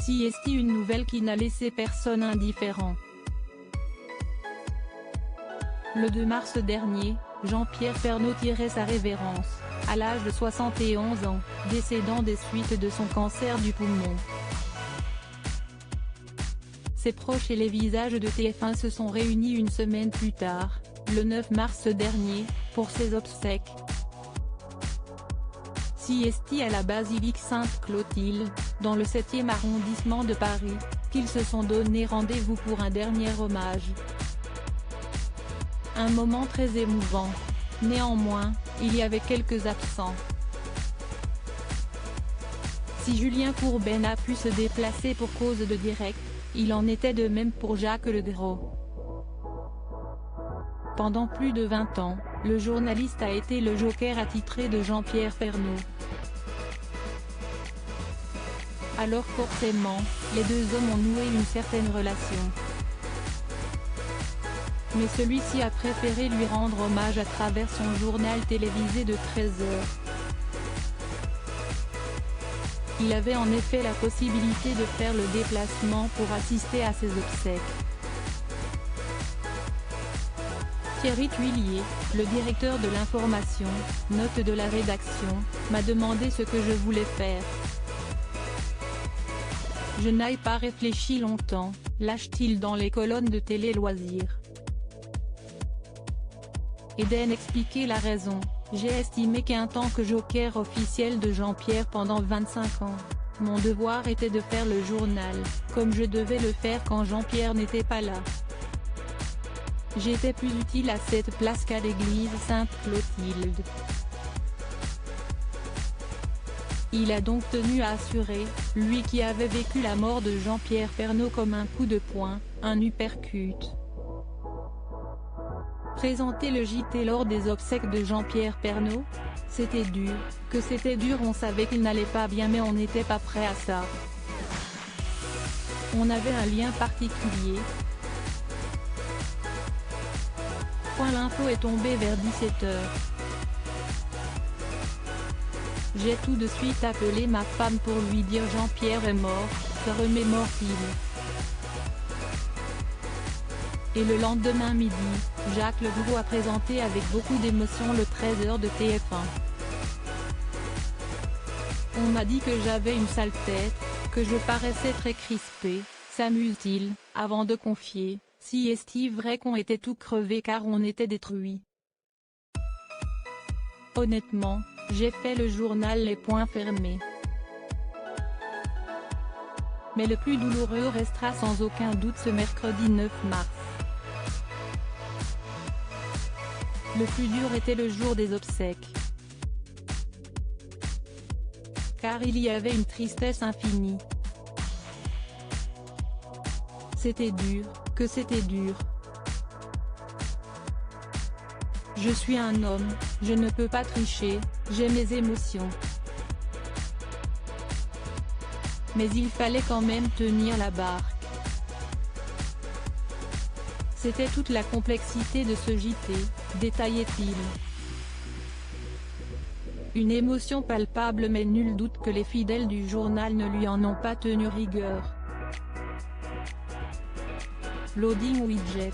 CST, une nouvelle qui n'a laissé personne indifférent. Le 2 mars dernier, Jean-Pierre Pernaut tirait sa révérence, à l'âge de 71 ans, décédant des suites de son cancer du poumon. Ses proches et les visages de TF1 se sont réunis une semaine plus tard, le 9 mars dernier, pour ses obsèques. CST à la basilique Sainte-Clotilde, dans le 7e arrondissement de Paris, qu'ils se sont donné rendez-vous pour un dernier hommage. Un moment très émouvant. Néanmoins, il y avait quelques absents. Si Julien Courbet n'a pu se déplacer pour cause de direct, il en était de même pour Jacques Legros. Pendant plus de 20 ans, le journaliste a été le joker attitré de Jean-Pierre Pernaut. Alors forcément, les deux hommes ont noué une certaine relation. Mais celui-ci a préféré lui rendre hommage à travers son journal télévisé de 13 heures. Il avait en effet la possibilité de faire le déplacement pour assister à ses obsèques. Thierry Tuillier, le directeur de l'information, note de la rédaction, m'a demandé ce que je voulais faire. Je n'ai pas réfléchi longtemps, lâche-t-il dans les colonnes de Télé Loisirs. Eden expliquait la raison: j'ai estimé qu'en tant que joker officiel de Jean-Pierre pendant 25 ans, mon devoir était de faire le journal, comme je devais le faire quand Jean-Pierre n'était pas là. J'étais plus utile à cette place qu'à l'église Sainte-Clotilde. Il a donc tenu à assurer, lui qui avait vécu la mort de Jean-Pierre Pernaut comme un coup de poing, un uppercut. Présenter le JT lors des obsèques de Jean-Pierre Pernaut, c'était dur, que c'était dur, on savait qu'il n'allait pas bien mais on n'était pas prêt à ça. On avait un lien particulier. L'info est tombée vers 17 h. J'ai tout de suite appelé ma femme pour lui dire Jean-Pierre est mort, se remémore-t-il. Et le lendemain midi, Jacques Legros a présenté avec beaucoup d'émotion le 13 h de TF1. On m'a dit que j'avais une sale tête, que je paraissais très crispé, s'amuse-t-il, avant de confier: si est-il vrai qu'on était tout crevé car on était détruits. Honnêtement, j'ai fait le journal les poings fermés. Mais le plus douloureux restera sans aucun doute ce mercredi 9 mars. Le plus dur était le jour des obsèques. Car il y avait une tristesse infinie. C'était dur, que c'était dur. Je suis un homme, je ne peux pas tricher, j'ai mes émotions. Mais il fallait quand même tenir la barque. C'était toute la complexité de ce JT, détaillait-il. Une émotion palpable mais nul doute que les fidèles du journal ne lui en ont pas tenu rigueur. Loading widget.